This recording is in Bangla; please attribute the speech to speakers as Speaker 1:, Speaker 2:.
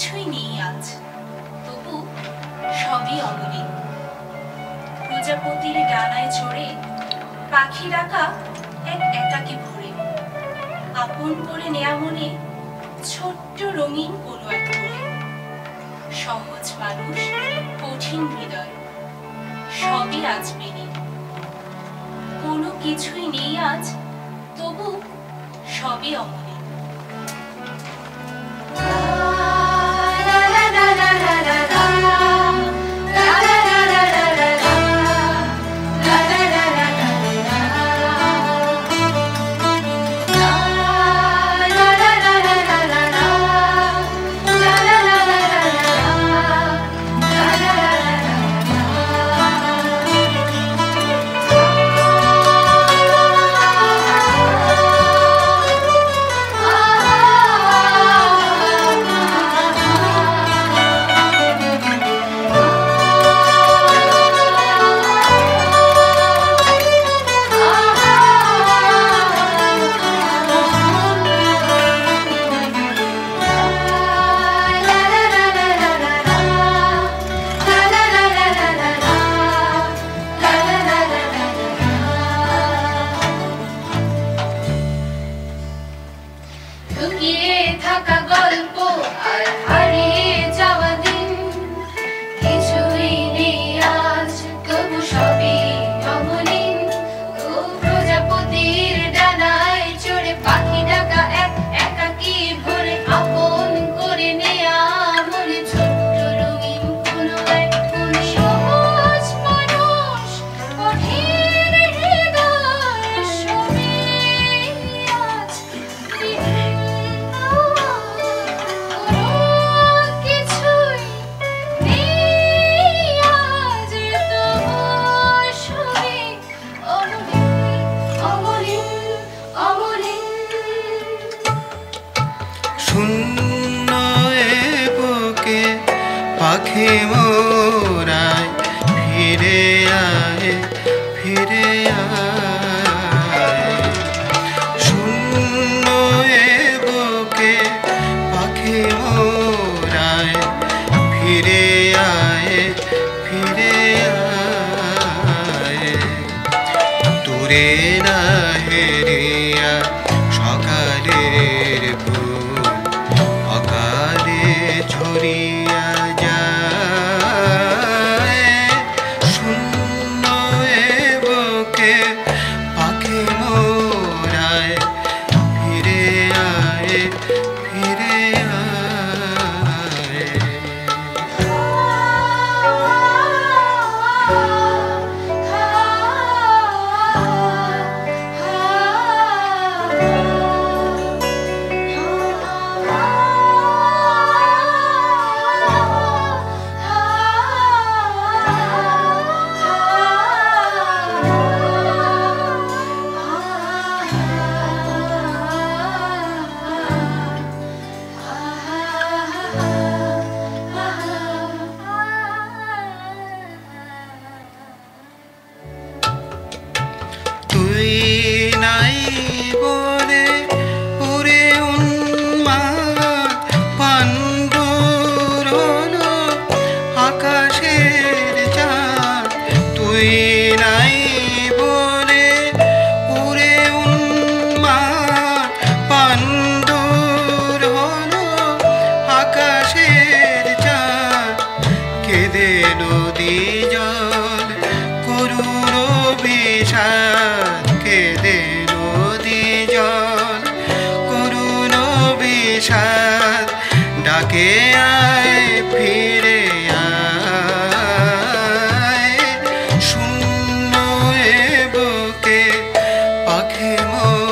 Speaker 1: কিছুই নেই আজ, তবু সবই অমলিন। প্রজাপতির ডানায় চড়ে পাখি ডাকা এক একাকী ভোরে, আপন করে নেয়া মনে ছোট্ট রঙিন কোনো এক করে। সহজ মানুষ, কঠিন হৃদয়, সবই আজ বিলীন। কোনো কিছুই নেই আজ, তবু সবই অমলিন।
Speaker 2: লুকিয়ে থাকা গল্প আর হারিয়ে যাওয়া দিন, কিছুই নেই আজ, তবু সবই অমলিন। ও প্রজাপতির ডানায় চড়ে পাখি ডাকা এক একাকী ভোরে, আপন করে নেয়া মনে ছোট্ট রঙিন কোনো এক কোন। সহজ মানুষ, কঠিন হৃদয়, সবই আজ বিলীন।
Speaker 3: শূন্য এ বুকে পাখি মোরায়, ফিরে আয়, ফিরে আয়। শূন্য এ বুকে পাখি মোরায়, ফিরে আয়, ফিরে আয়। দূরে না হেরিয়া সকালের ফুল অকালে ঝরিয়া যায়। শূন্য এ বুকে পাখি মোরায়, ফিরে আয়, ফিরে আয়। তুই নাই বলে পুরে উন্মাদ পাণ্ডুর হলো আকাশের চাঁদ। তুই নাই বলে পুরে উন্মাদ পাণ্ডুর হলো আকাশের চাঁদ। কেঁদে নদী জল করুণ বিষাদ, কেঁদে নদী জল করুণ বিষাদ। ডাকে আয়, ফিরে আয়। শূন্য এ বুকে পাখি মোর